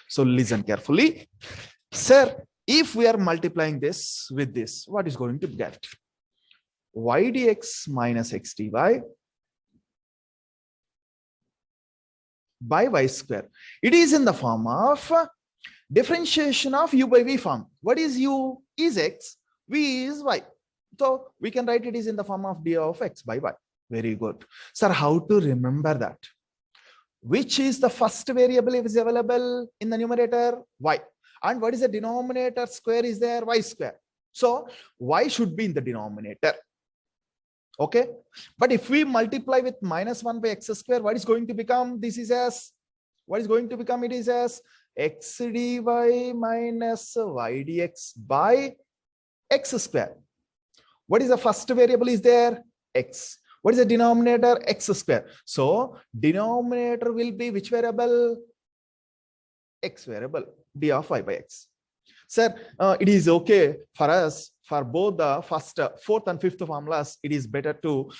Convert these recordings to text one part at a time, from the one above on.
So listen carefully. Sir, if we are multiplying this with this, what is going to get? Y dx minus x dy by y square. It is in the form of differentiation of u by v form. What is u is x, v is y. So we can write it is in the form of d of x by y. Very good. Sir, how to remember that? Which is the first variable is available in the numerator? Y. And what is the denominator square is there? Y square. So y should be in the denominator. Okay. But if we multiply with minus 1 by x square, what is going to become? This is as, what is going to become? It is as x dy minus y dx by x square. What is the first variable is there? X. What is the denominator? X square. So denominator will be which variable? X variable, d of y by x. Sir, it is okay for us for both the first, fourth and fifth formulas. It is better to,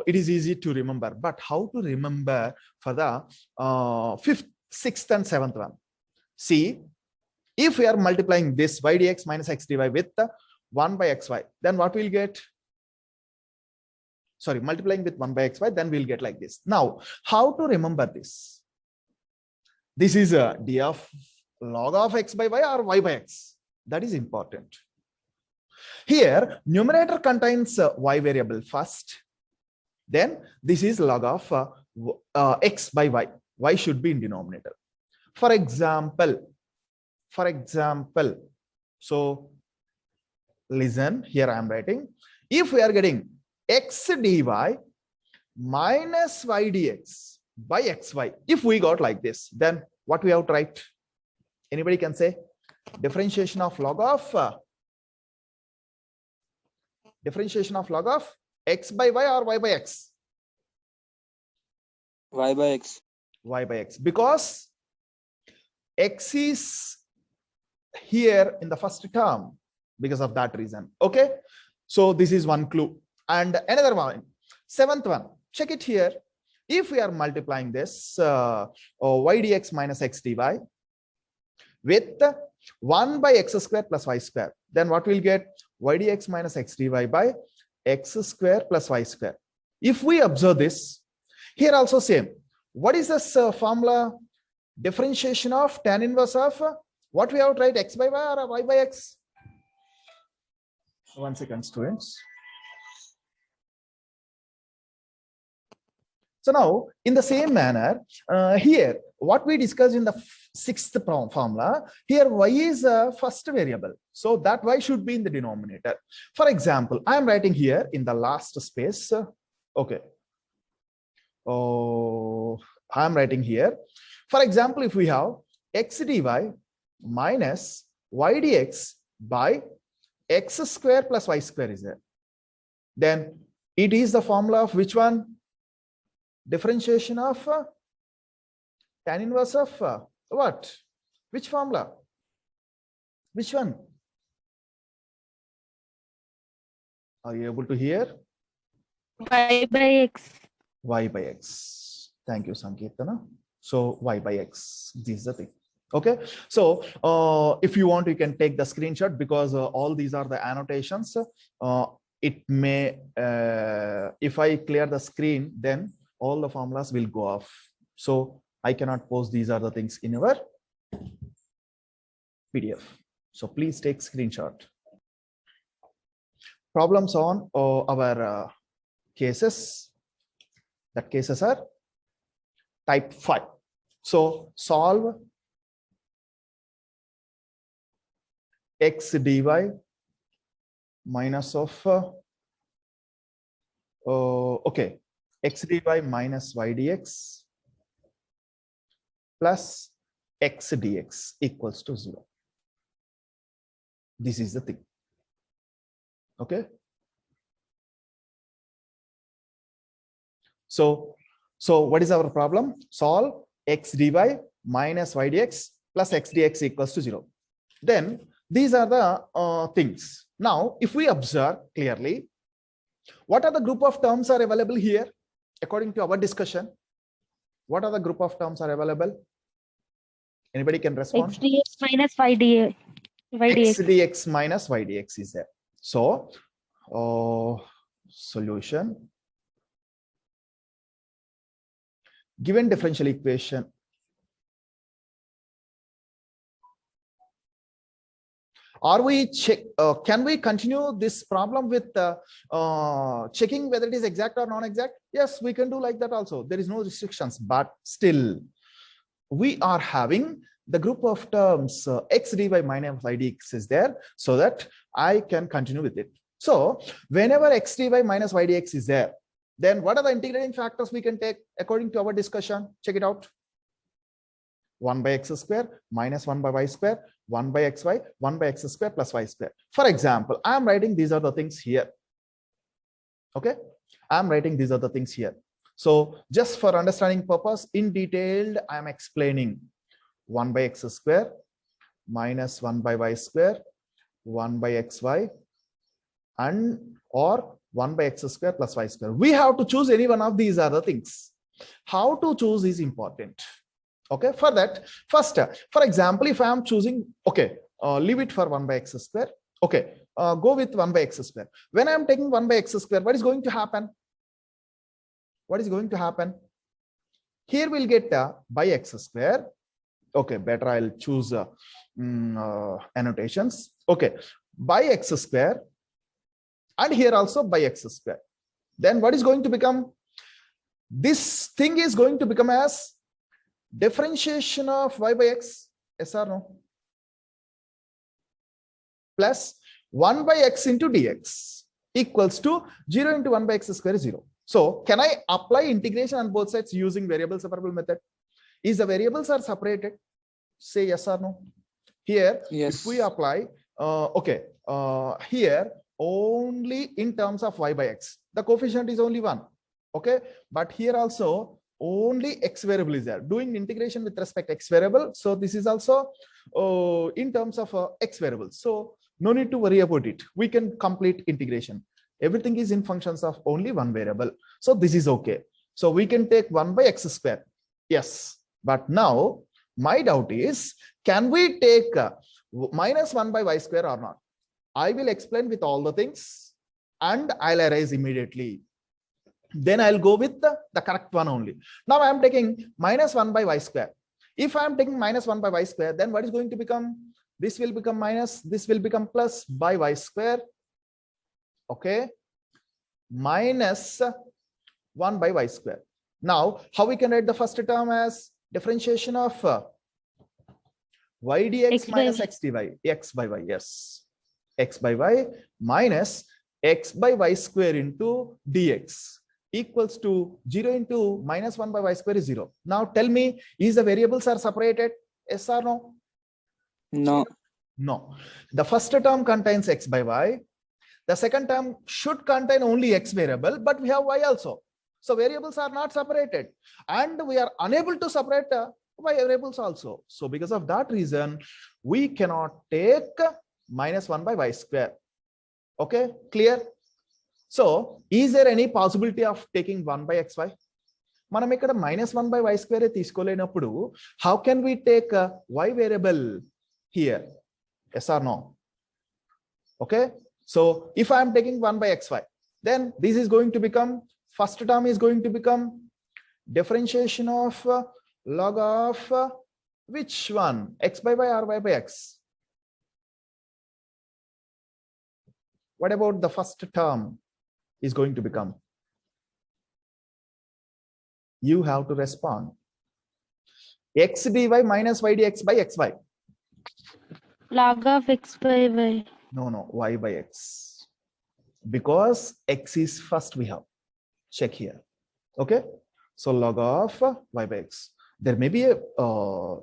it is easy to remember. But how to remember for the fifth, sixth and seventh one? See, if we are multiplying this y dx minus x dy with 1 by xy, then what we'll get? Sorry, multiplying with 1 by xy, then we'll get like this. Now, how to remember this? This is a d of log of x by y or y by x. That is important. Here, numerator contains y variable first. Then this is log of x by y. Y should be in denominator. For example, so listen, here I am writing. If we are getting x dy minus y dx by xy, if we got like this, then what we have to write? Anybody can say? Differentiation of log of x by y or y by x? Y by x. Y by x, because x is here in the first term, because of that reason. Okay, so this is one clue. And another one, seventh one, check it here. If we are multiplying this y dx minus x dy with 1 by x square plus y square, then what we'll get? Y dx minus x dy by x square plus y square. If we observe this, here also same. What is this formula? Differentiation of tan inverse of what we have to write, x by y or y by x? 1 second, students. So now, in the same manner, here, what we discussed in the sixth formula, here y is a first variable. So that y should be in the denominator. For example, I am writing here in the last space. Okay. Oh, I am writing here. For example, if we have x dy minus y dx by x square plus y square is there, then it is the formula of which one? Differentiation of tan inverse of what? Which formula? Which one? Are you able to hear? Y by x. Y by x. Thank you, Sankirtana. So y by x, this is the thing. Okay, so if you want, you can take the screenshot, because all these are the annotations. It may, if I clear the screen, then all the formulas will go off. So I cannot post these are the things in our PDF. So please take screenshot. Problems on our cases. That cases are type 5. So solve x dy minus of okay, x dy minus y dx plus x dx equals to 0. This is the thing. Okay. So what is our problem? Solve x dy minus y dx plus x dx equals to 0. Then these are the things. Now, if we observe clearly, what are the group of terms are available here? According to our discussion, what are the group of terms are available? Anybody can respond? X dx minus y dx. Y X dx. dx minus y dx is there. So, solution. Given differential equation. Are we check? Can we continue this problem with checking whether it is exact or non-exact? Yes, we can do like that also. There is no restrictions, but still, we are having the group of terms x dy minus y dx is there, so that I can continue with it. So whenever x dy minus y dx is there, then what are the integrating factors we can take according to our discussion? Check it out. 1 by x square minus 1 by y square, 1 by xy, 1 by x square plus y square. For example, I am writing these are the things here. Okay, I am writing these are the things here. So just for understanding purpose, in detail, I am explaining 1 by x square minus 1 by y square, 1 by xy, and or 1 by x square plus y square. We have to choose any one of these other things. How to choose is important. Okay, for that, first, for example, if I am choosing, okay, leave it for 1 by x square. Okay, go with 1 by x square. When I am taking 1 by x square, what is going to happen? What is going to happen? Here we'll get by x square. Okay, better I'll choose annotations. Okay, by x square, and here also by x square. Then what is going to become? This thing is going to become as differentiation of y by x, yes or no? Plus 1 by x into dx equals to 0 into 1 by x square is 0. So can I apply integration on both sides using variable separable method? Is the variables are separated? Say yes or no. Here, Yes. if we apply, here only in terms of y by x, the coefficient is only 1. Okay, but here also only x variable is there. Doing integration with respect to x variable, so this is also in terms of x variable. So no need to worry about it. We can complete integration. Everything is in functions of only one variable. So this is okay. So we can take 1 by x square. Yes, but now my doubt is, can we take minus 1 by y square or not? I will explain with all the things and I'll erase immediately. Then I'll go with the correct one only. Now I am taking minus 1 by y square. If I am taking minus 1 by y square, then what is going to become? This will become minus, this will become plus by y square. Okay, minus 1 by y square. Now, how we can write the first term as differentiation of y dx X by minus y. x dy, x by y, yes. X by y minus x by y square into dx equals to 0 into minus 1 by y square is 0. Now tell me, is the variables are separated? Yes or no? No. No. The first term contains x by y. The second term should contain only x variable, but we have y also. So variables are not separated, and we are unable to separate y variables also. So because of that reason, we cannot take minus 1 by y square. Okay, clear? So is there any possibility of taking 1 by xy? మనం ఇక్కడ minus 1 by y square తీసుకోలేనప్పుడు, how can we take a y variable here? Yes or no? Okay, so if I am taking 1 by xy, then this is going to become, first term is going to become differentiation of log of which one? X by y or y by x? What about the first term is going to become? You have to respond. X dy minus y dx by xy. Log of x by y. No, y by x. Because x is first we have. Check here. Okay. So log of y by x. There may be a,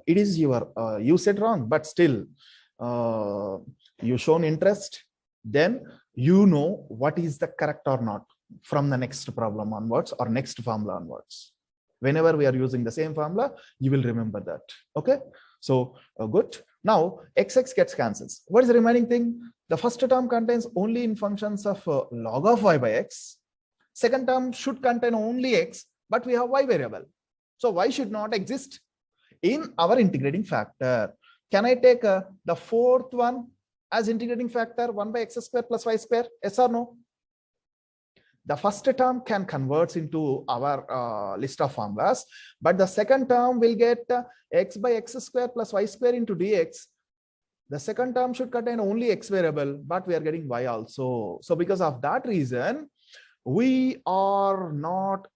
it is your, you said wrong, but still you shown interest. Then you know what is the correct or not from the next problem onwards or next formula onwards. Whenever we are using the same formula, you will remember that. Okay. So good. Now xx gets cancels. What is the remaining thing? The first term contains only in functions of log of y by x. Second term should contain only x, but we have y variable. So y should not exist. in our integrating factor. Can I take the fourth one as integrating factor, 1 by x square plus y square? Yes or no? The first term can convert into our list of formulas, but the second term will get x by x square plus y square into dx. The second term should contain only x variable, but we are getting y also. So because of that reason, we are not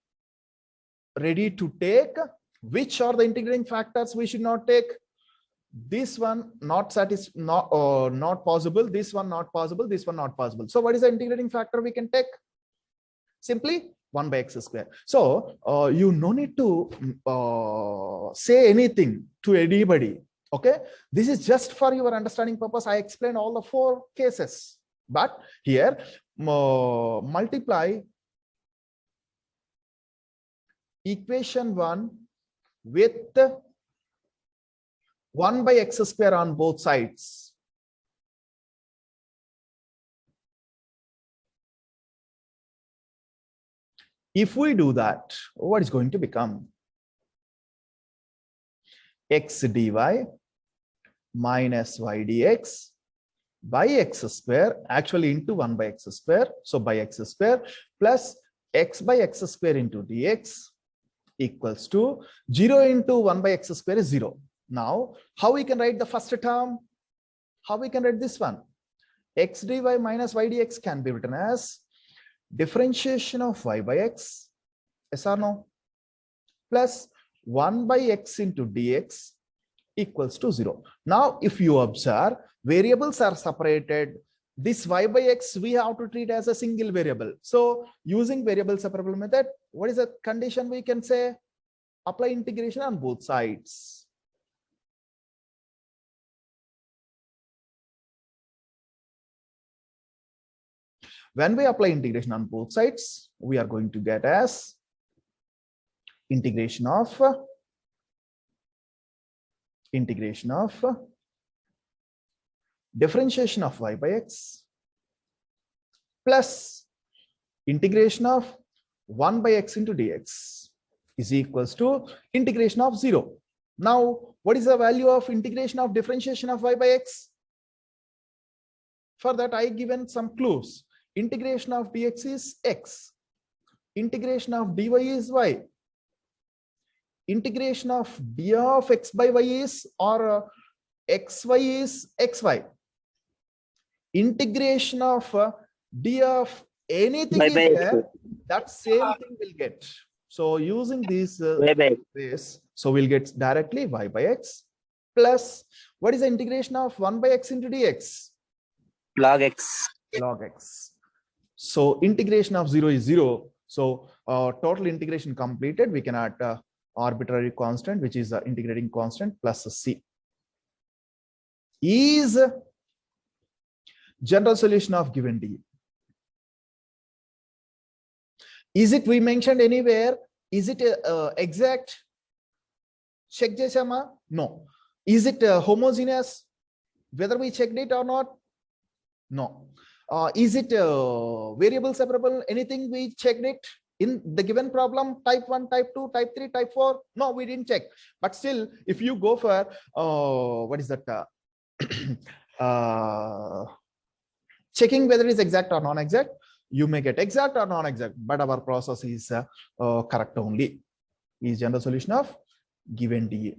ready to take. Which are the integrating factors we should not take? This one not possible, this one not possible, this one not possible. So what is the integrating factor we can take? Simply 1 by x square. So you no need to say anything to anybody. Okay, this is just for your understanding purpose. I explained all the 4 cases, but here multiply equation 1 with 1 by x square on both sides. If we do that, what is going to become? X dy minus y dx by x square, actually into 1 by x square. So by x square plus x by x square into dx equals to 0 into 1 by x square is 0. Now, how we can write the first term? How we can write this one? X dy minus y dx can be written as differentiation of y by x, yes or no, plus 1 by x into dx equals to 0. Now, if you observe, variables are separated. This y by x we have to treat as a single variable. So using variable separable method, what is the condition we can say? Apply integration on both sides. When we apply integration on both sides, we are going to get as integration of differentiation of y by x plus integration of 1 by x into dx is equals to integration of 0. Now, what is the value of integration of differentiation of y by x? For that, I given some clues. Integration of dx is x. Integration of dy is y. Integration of d of x by y is, or xy is xy. Integration of d of anything is there, that same thing will get. So using these ways, so we'll get directly y by x plus, what is the integration of 1 by x into dx? Log x. Log x. So integration of 0 is 0. So total integration completed. We can add arbitrary constant, which is the integrating constant plus c. Is general solution of given d. Is it we mentioned anywhere? Is it exact? Check chesama? No. Is it homogeneous? Whether we checked it or not? No. Is it variable separable? Anything we checked it in the given problem? Type 1, type 2, type 3, type 4? No, we didn't check. But still, if you go for what is that? Checking whether it is exact or non-exact, you may get exact or non-exact, but our process is correct only. Is general solution of given dA.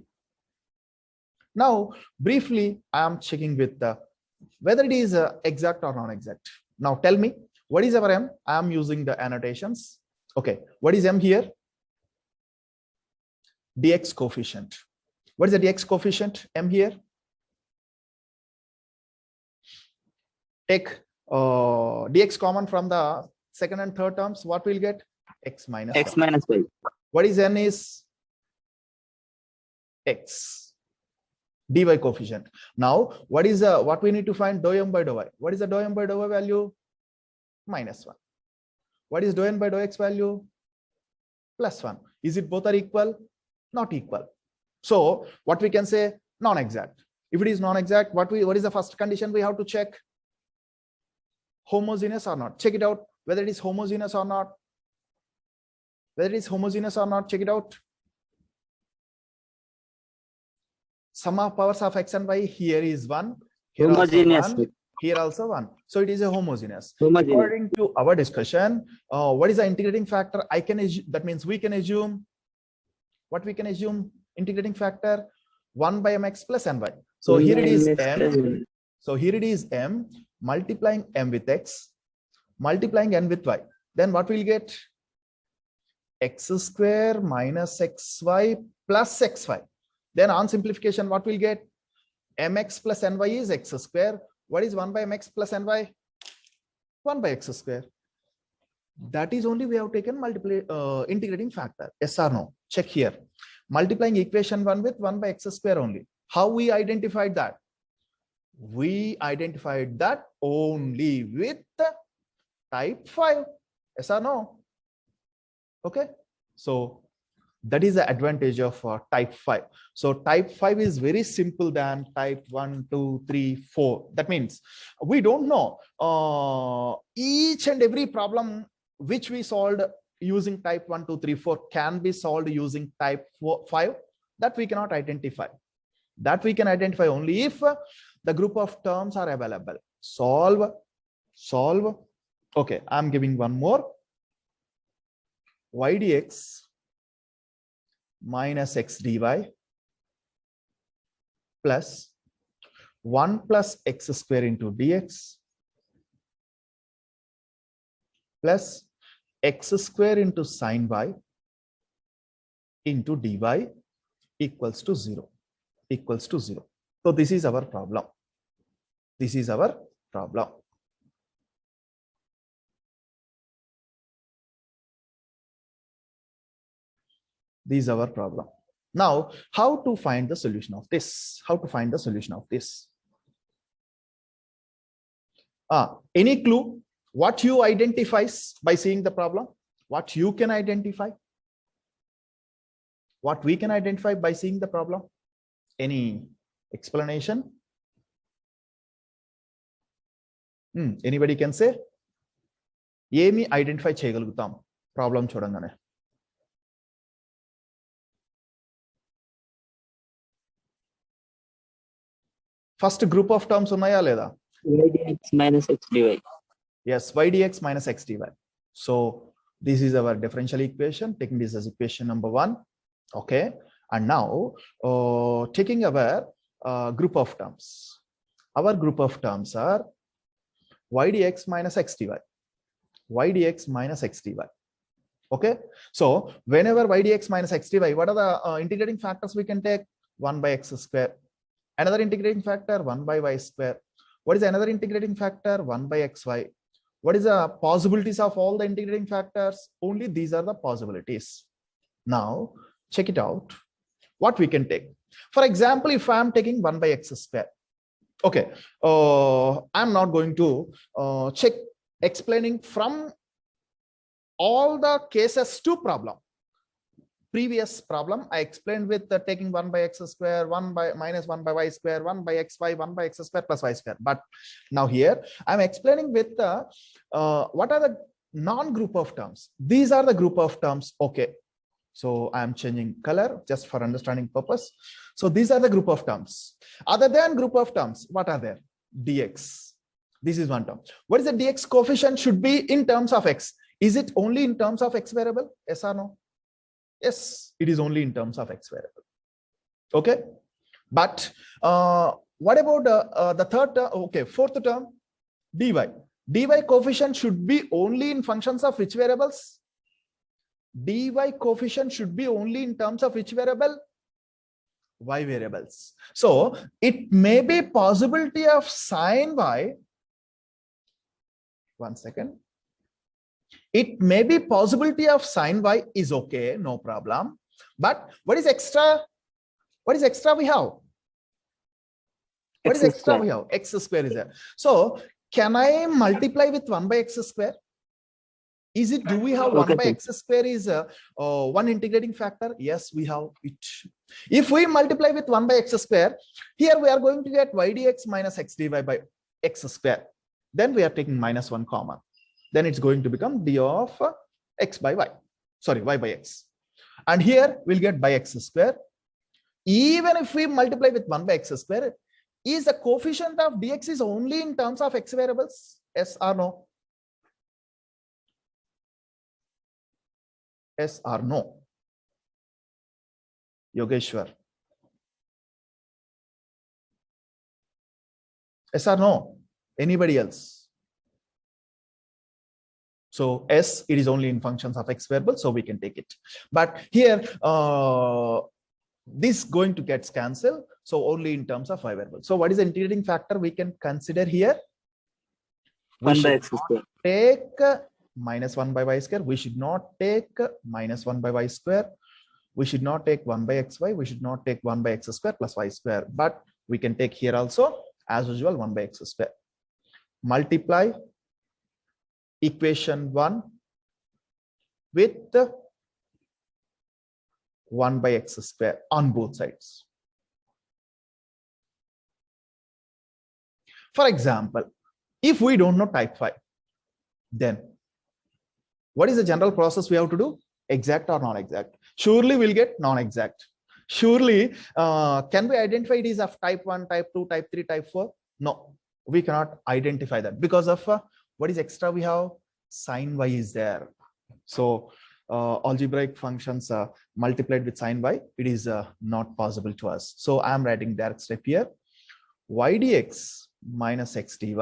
Now, briefly, I am checking with whether it is exact or non-exact. Now, tell me, what is our m? I am using the annotations. Okay, what is m here? Dx coefficient. What is the dx coefficient? M here. Take dx common from the second and third terms. What will get? X minus X 1. minus y. What is n is? X. Dy coefficient. Now, what is what we need to find? Dou m by dou y. What is the dou m by dou y value? Minus 1. What is dou n by dou x value? Plus 1. Is it both are equal? Not equal. So what we can say? Non-exact. If it is non-exact, what is the first condition we have to check? Homogeneous or not? Check it out whether it is homogeneous or not. Whether it is homogeneous or not, check it out. Sum of powers of x and y here is 1. Here Homogeneous. also 1. Here also 1. So it is a homogeneous. Homogeneous. According to our discussion, what is the integrating factor? I can assume, that means we can assume, what we can assume integrating factor? 1 by mx plus ny. So here it is m. So here it is m multiplying m with x, multiplying n with y. Then what we'll get? X square minus xy plus xy. Then on simplification, what we'll get? Mx plus ny is x square. What is 1 by mx plus ny? 1 by x square. That is only we have taken integrating factor. Yes or no? Check here. Multiplying equation 1 with 1 by x square only. How we identified that? We identified that only with type 5. Yes or no? Okay. So that is the advantage of type 5. So type 5 is very simple than type 1, 2, 3, 4. That means we don't know each and every problem which we solved using type 1, 2, 3, 4 can be solved using type 5. That we cannot identify. That we can identify only if the group of terms are available. Solve. Okay, I'm giving one more. Y dx minus x dy plus 1 plus x square into dx plus x square into sine y into dy equals to 0. So this is our problem. This is our problem. This is our problem. Now, how to find the solution of this? How to find the solution of this? Any clue? What you identifies by seeing the problem? What you can identify? What we can identify by seeing the problem? Any explanation? Anybody can say? Yemi identify cheyagalgutam problem chodangane. First group of terms unnaya leda? Y dx minus x dy. Yes, y dx minus x dy. So this is our differential equation, taking this as equation number 1. Okay. And now taking our group of terms. Our group of terms are y dx minus x dy. Y dx minus x dy. Okay. So whenever y dx minus x dy, what are the integrating factors we can take? 1 by x square. Another integrating factor 1 by y square. What is another integrating factor? 1 by xy. What is the possibilities of all the integrating factors? Only these are the possibilities. Now check it out. What we can take. For example, if I am taking 1 by x square. Okay. I'm not going to check explaining from all the cases to problem. Previous problem I explained with taking 1 by x square, 1 by minus 1 by y square, 1 by xy, 1 by x square plus y square. But now here I'm explaining with what are the non-group of terms. These are the group of terms. Okay. So I'm changing color just for understanding purpose. So these are the group of terms. Other than group of terms, what are there? Dx. This is one term. What is the dx coefficient? Should be in terms of x. Is it only in terms of x variable? Yes or no? Yes, it is only in terms of x variable. Okay. But what about the third term? Okay, fourth term, dy. Dy coefficient should be only in functions of which variables? Dy coefficient should be only in terms of which variable? Y variables. So it may be possibility of sine y. One second. It may be possibility of sine y is okay, no problem. But what is extra? What is extra we have? What is extra we have? X square is there. So can I multiply with 1 by x square? Is it, do we have 1 by x square is one integrating factor? Yes, we have it. If we multiply with 1 by x square, here we are going to get y dx minus x dy by x square. Then we are taking minus 1 common. Then it's going to become d of x by y. Sorry, y by x. And here we'll get by x square. Even if we multiply with 1 by x square, is the coefficient of dx is only in terms of x variables? Yes or no? Yes or no? Yogeshwar. Yes or no? Anybody else? So S, it is only in functions of x variable, so we can take it. But here, this going to get cancelled, so only in terms of y variable. So what is the integrating factor we can consider here? 1 by x square. Take minus 1 by y square. We should not take minus 1 by y square. We should not take 1 by xy. We should not take 1 by x square plus y square. But we can take here also, as usual, 1 by x square. Multiply equation 1 with 1 by x square on both sides. For example, if we don't know type phi, then what is the general process we have to do? Exact or non-exact? Surely we'll get non-exact. Surely, can we identify it is of type 1, type 2, type 3, type 4? No, we cannot identify that because of what is extra we have? Sin y is there. So algebraic functions multiplied with sin y, it is not possible to us. So I am writing direct step here. Y dx minus x dy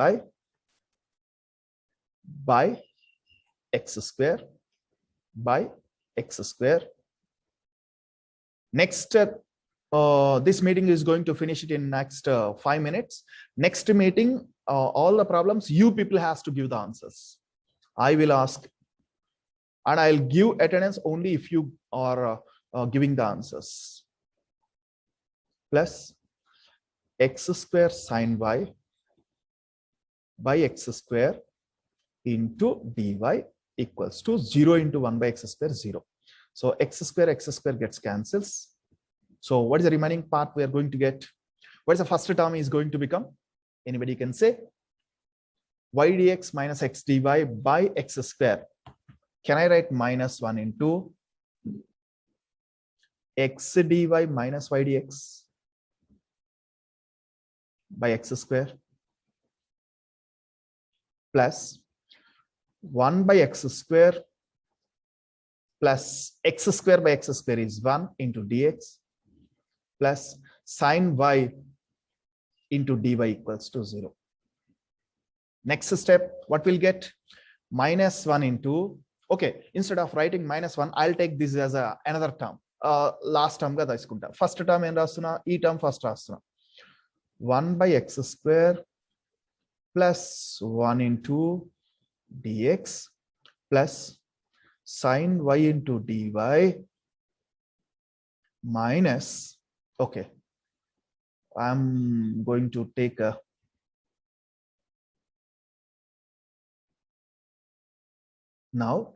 by x square by x square. Next, this meeting is going to finish it in next 5 minutes. Next meeting, all the problems you people has to give the answers. I will ask, and I'll give attendance only if you are giving the answers. Plus x square sin y by x square into dy equals to 0 into 1 by x square, 0. So x square gets cancels. So what is the remaining part we are going to get? What is the first term is going to become? Anybody can say? Y dx minus x dy by x square. Can I write minus 1 into x dy minus y dx by x square plus 1 by x square plus x square by x square is 1 into dx plus sin y into dy equals to 0. Next step, what we'll get? Minus 1 into, okay, instead of writing minus 1, I'll take this as another term. Last term ga తీసుకుంటా. First term ఏం రాస్తున్నా? ఈ term first రాస్తున్నా. 1 by x square plus 1 into dx plus sin y into dy minus, okay, I'm going to take a now,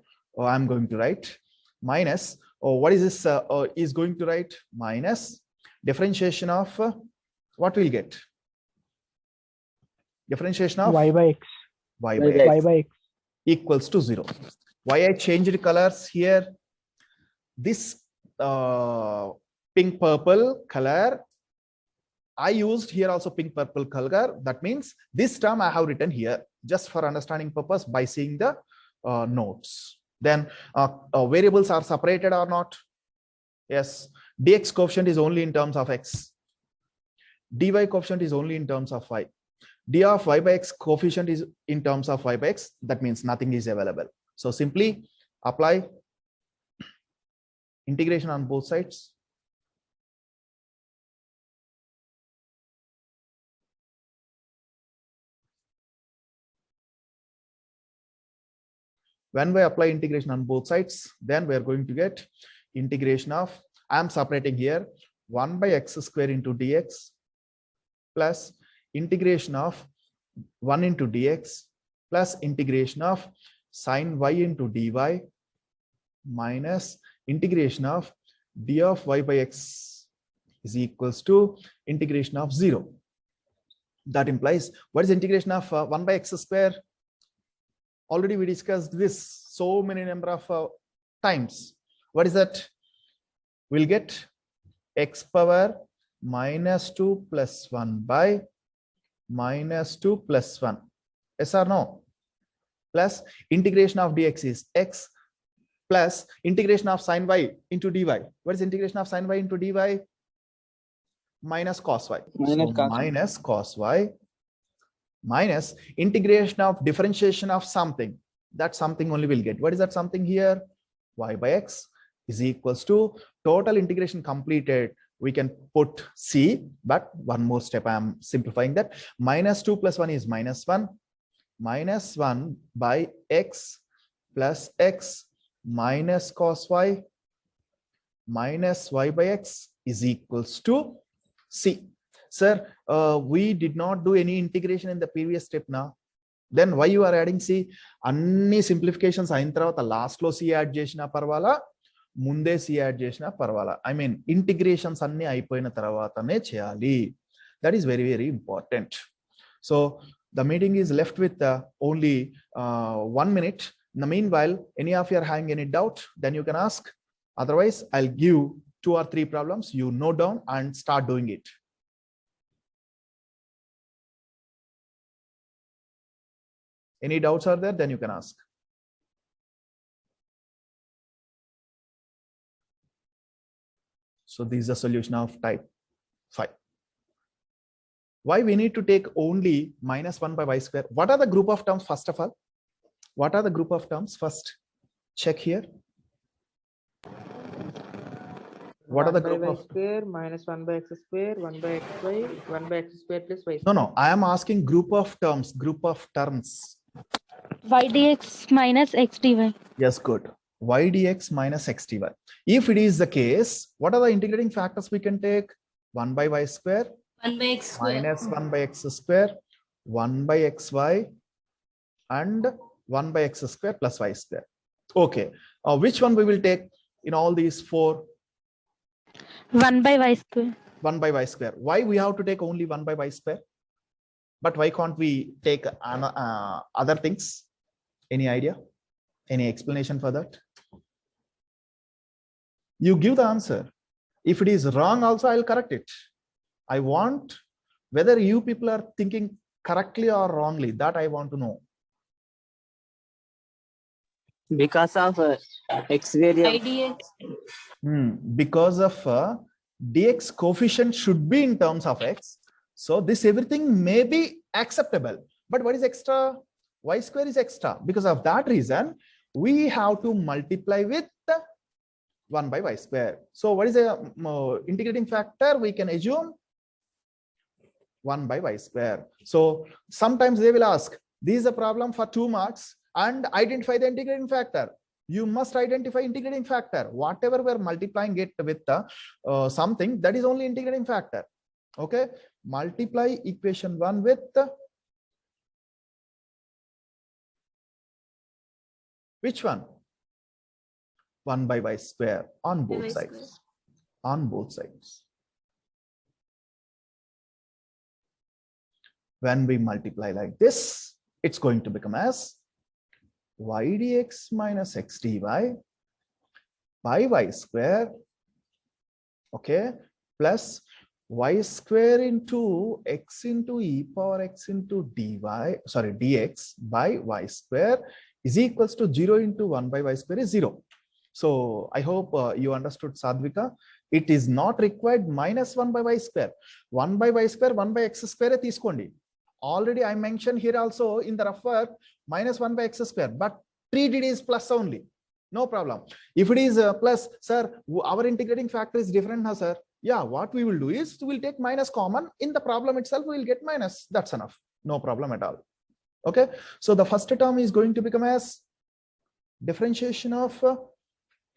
I'm going to write minus, what is this is going to write minus differentiation of what we'll get? Differentiation of y by x. Y by x Y by x. equals to 0. Why I changed colors here? This pink purple color, I used here also pink purple color. That means this term I have written here just for understanding purpose by seeing the notes. Then variables are separated or not? Yes. Dx coefficient is only in terms of x. Dy coefficient is only in terms of y. D of y by x coefficient is in terms of y by x. That means nothing is available. So simply apply integration on both sides. When we apply integration on both sides, then we are going to get integration of, I am separating here 1 by x square into dx plus integration of 1 into dx plus integration of sin y into dy minus integration of d of y by x is equals to integration of 0. That implies, what is integration of 1 by x square? Already we discussed this so many number of times. What is that? We'll get x power minus 2 plus 1 by minus 2 plus 1. Yes or no? Plus integration of dx is x plus integration of sine y into dy. What is integration of sine y into dy? Minus cos y. Minus cos y. Minus cos y minus integration of differentiation of something. That something only will get. What is that something here? Y by x is equals to total integration completed. We can put c, but one more step. I am simplifying that. Minus 2 plus 1 is minus 1. Minus 1 by x plus x minus cos y minus y by x is equals to c. Sir, we did not do any integration in the previous step now. Then why you are adding c? Anni simplifications ayin tarvata last lo c add chesina parvala, munde c add chesina parvala. I mean integrations anni ayipoyina tarvatane cheyali. That is very, very important. So the meeting is left with only 1 minute. In the meanwhile, any of you are having any doubt, then you can ask. Otherwise, I'll give 2 or 3 problems. You note down and start doing it. Any doubts are there, then you can ask. So this is a solution of type 5. Why we need to take only minus 1 by y square? What are the group of terms first of all? What are the group of terms? First, check here. What are the group of square minus 1 by x square, 1 by xy, 1 by x square plus y No, square? no. I am asking group of terms. Group of terms. Y dx minus x dy. Yes, good. Y dx minus x dy. If it is the case, what are the integrating factors we can take? 1 by y square. 1 by x square. Minus 1 by x square, 1 by xy, and 1 by x square plus y square. Okay. Which one we will take in all these 4? 1 by y square. 1 by y square. Why we have to take only 1 by y square? But why can't we take other things? Any idea? Any explanation for that? You give the answer. If it is wrong also, I'll correct it. I want whether you people are thinking correctly or wrongly, that I want to know. Because of x variable. IDX. Because of dx coefficient should be in terms of x. So this everything may be acceptable. But what is extra? Y square is extra. Because of that reason, we have to multiply with 1 by y square. So what is the integrating factor? We can assume 1 by y square. So sometimes they will ask, this is a problem for 2 marks and identify the integrating factor. You must identify integrating factor. Whatever we're multiplying it with something, that is only integrating factor. Okay. Multiply equation 1 with which one? 1 by y square on both sides. On both sides. When we multiply like this, it's going to become as y dx minus x dy by y square, okay, plus y square into x into e power x into dx by y square is equals to 0 into 1 by y square is 0. So I hope you understood, Sadvika. It is not required minus 1 by y square. 1 by y square, 1 by x square తీసుకోండి. Already I mentioned here also in the rough work minus 1 by x square, but treat it is plus only. No problem. If it is plus, sir, our integrating factor is different now, sir. Yeah, what we will do is we will take minus common. In the problem itself, we will get minus. That's enough. No problem at all. Okay. So the first term is going to become as differentiation of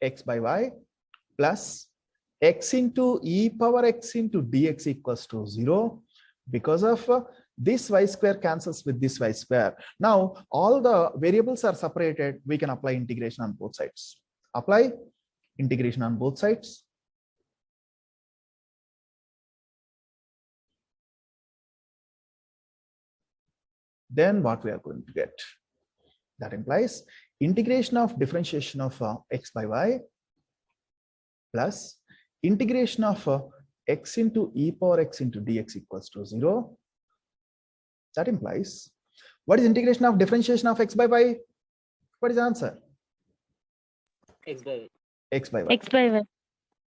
x by y plus x into e power x into dx equals to 0 because of this y square cancels with this y square. Now all the variables are separated. We can apply integration on both sides. Apply integration on both sides. Then what we are going to get? That implies integration of differentiation of x by y plus integration of x into e power x into dx equals to 0. That implies, what is integration of differentiation of x by y? What is the answer? X by Y. X by y. X by Y.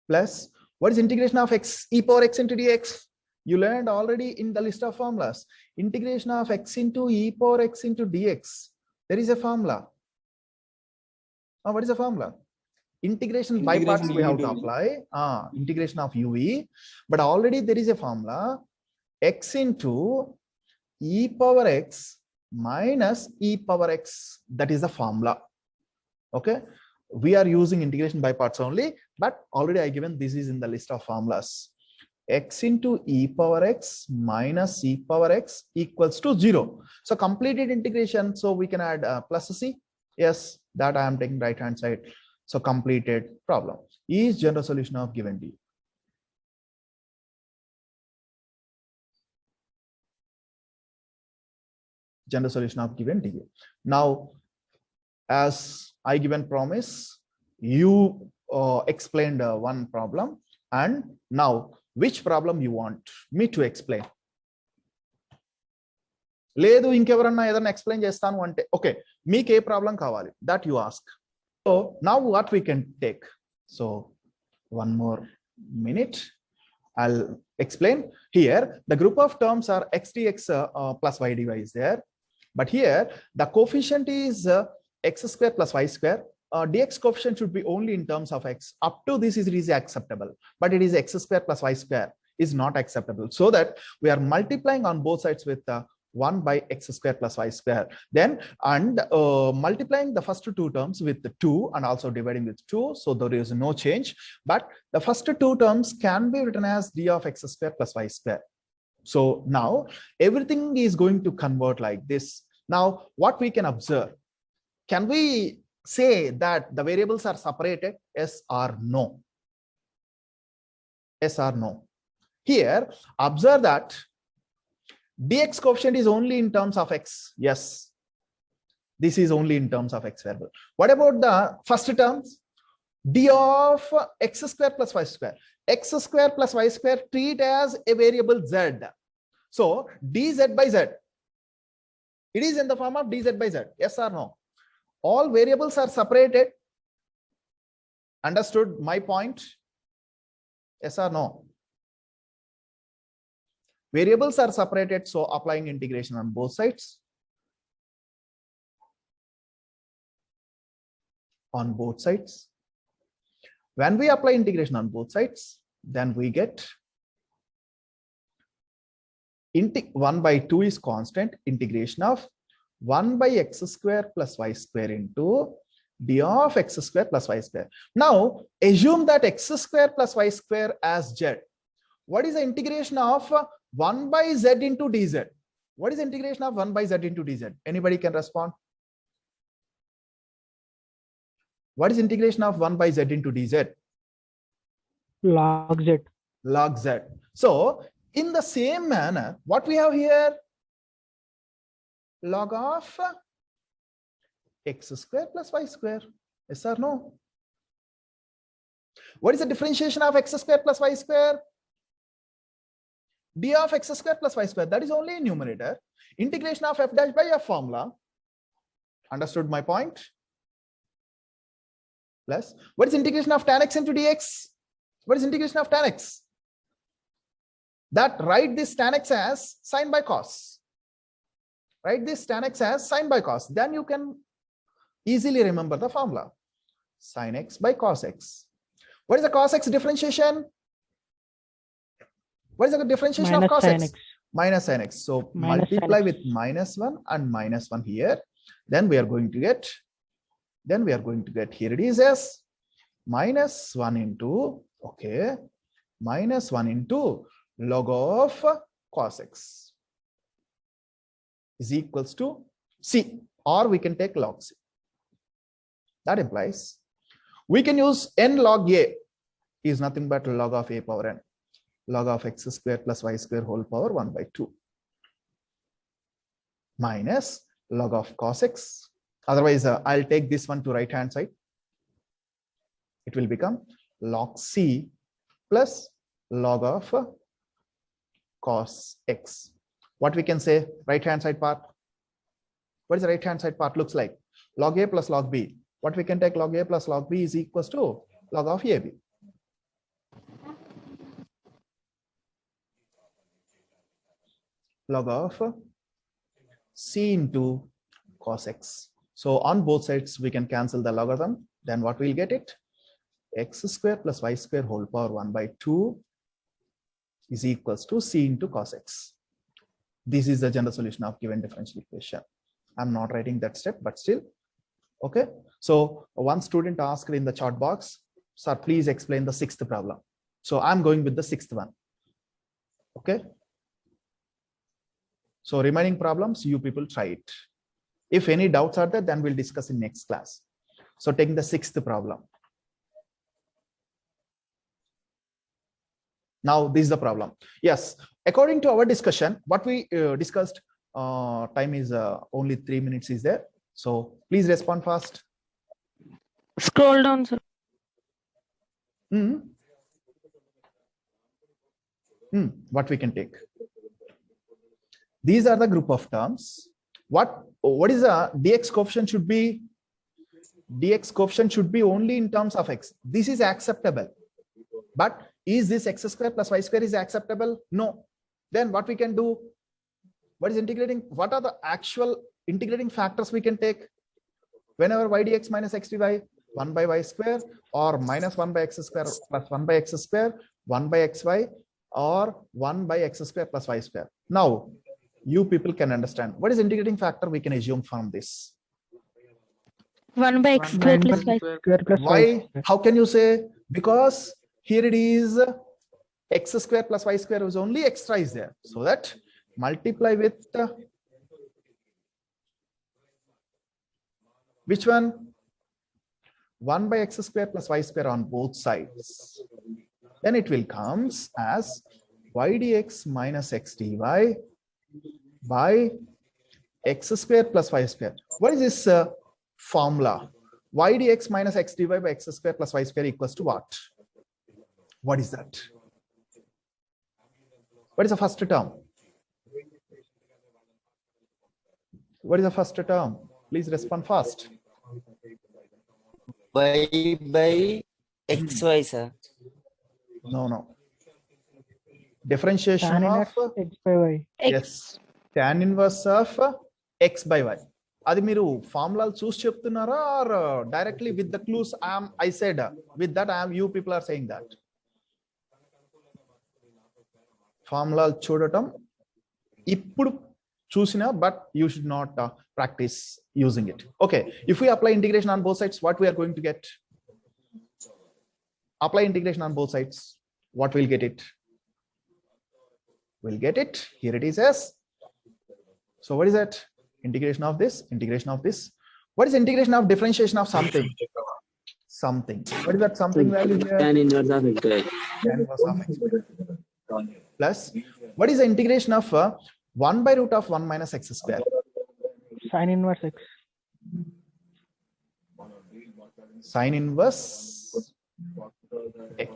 Plus, what is integration of x e power x into dx? You learned already in the list of formulas. Integration of x into e power x into dx. There is a formula. Now, what is the formula? Integration by parts we have to apply. Integration of uv. But already there is a formula. X into e power x minus e power x. That is the formula. Okay. We are using integration by parts only, but already I given this is in the list of formulas. X into e power x minus e power x equals to 0. So completed integration. So we can add plus c. Yes, that I am taking right hand side. So completed problem is general solution of given D. General solution of given D. Now, as I given promise, you explained one problem, and now which problem you want me to explain? లేదు ఇంకెవరన్నా ఏదన్నా explain చేస్తాను అంటే okay మీకు ఏ problem కావాలి that you ask so now what we can take so one more minute I'll explain here the group of terms are x dx plus y dy is there but here the coefficient is x square plus y square dx coefficient should be only in terms of x up to this is acceptable but it is x square plus y square is not acceptable so that we are multiplying on both sides with 1 by x square plus y square then and multiplying the first two terms with the 2 and also dividing with 2 so there is no change but the first two terms can be written as d of x square plus y square. So now everything is going to convert like this. Now what we can observe, can we say that the variables are separated? Yes or no? Yes or no? Here observe that dx coefficient is only in terms of x. Yes, this is only in terms of x variable. What about the first terms? D of x square plus y square. X square plus y square treat as a variable z. So dz by z. It is in the form of dz by z. Yes or no? All variables are separated. Understood my point? Yes or no? Variables are separated, so applying integration on both sides. On both sides. When we apply integration on both sides, then we get 1 by 2 is constant integration of 1 by x square plus y square into d of x square plus y square. Now assume that x square plus y square as z. What is the integration of 1 by z into dz? What is the integration of 1 by z into dz? Anybody can respond? What is integration of 1 by z into dz? Log z. Log z. So in the same manner, what we have here? Log of x square plus y square. Yes or no? What is the differentiation of x square plus y square? D of x square plus y square, that is only in numerator. Integration of f dash by f formula. Understood my point? Plus, what is integration of tan x into dx? What is integration of tan x? That write this tan x as sin by cos. Write this tan x as sin by cos. Then you can easily remember the formula. Sin x by cos x. What is the cos x differentiation? What is the differentiation of cos x? Minus sin x. So multiply with minus 1 and minus 1 here. Then we are going to get, here it is as minus 1 into, okay, minus 1 into log of cos x is equals to c, or we can take log c. That implies we can use n log a is nothing but log of a power n. Log of x square plus y square whole power 1 by 2 minus log of cos x. Otherwise, I'll take this one to right hand side. It will become log c plus log of cos x. What we can say, right hand side part? What is the right hand side part looks like? Log a plus log b. What we can take, log a plus log b is equals to log of ab. Log of c into cos x. So on both sides, we can cancel the logarithm. Then what we'll get it? X square plus y square whole power 1 by 2 is equals to c into cos x. This is the general solution of given differential equation. I'm not writing that step, but still. Okay. So one student asked in the chat box, sir, please explain the sixth problem. So I'm going with the sixth one. Okay. So remaining problems, you people try it. If any doubts are there, then we'll discuss in next class. So taking the sixth problem. Now this is the problem. Yes, according to our discussion, what we discussed, time is only 3 minutes is there. So please respond fast. Scroll down, sir. What we can take? These are the group of terms. What is the dx coefficient should be? Dx coefficient should be only in terms of x. This is acceptable. But is this x square plus y square is acceptable? No. Then what we can do? What is integrating? What are the actual integrating factors we can take? Whenever y dx minus x dy, 1 by y square, or minus 1 by x square plus 1 by x square, 1 by xy, or 1 by x square plus y square. Now, you people can understand what is integrating factor we can assume from this. 1 by x square plus y square. Why? How can you say? Because here it is x square plus y square is only extra is there. So that multiply with which one? 1 by x square plus y square on both sides. Then it will comes as y dx minus x dy by x square plus y square. What is this formula? Y dx minus x dy by x square plus y square equals to what? What is that? What is the first term? What is the first term? Please respond fast. Y by xy, sir. No. Differentiation of x by y. yes, tan inverse of x by y. అది మీరు ఫార్ములాలు చూసి చెప్తున్నారా or directly with the clues I said with that you people are saying that ఫార్ములాలు చూడటం ఇప్పుడు చూసినా but you should not practice using it. Okay, if you apply integration on both sides what we're going to get? Apply integration on both sides what we'll get it? We'll get it. Here it is as. So what is that? Integration of this, integration of this. What is integration of differentiation of something? Something. What is that something value here? Tan inverse of x. Tan inverse of x. Plus, what is the integration of 1 by root of 1 minus x square? Sin inverse x. Sin inverse x.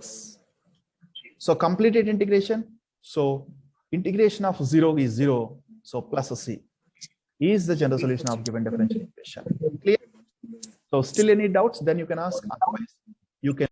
So completed integration. So integration of 0 is 0. So plus c is the general solution of given differential equation. Clear? So still any doubts? Then you can ask. Otherwise, you can.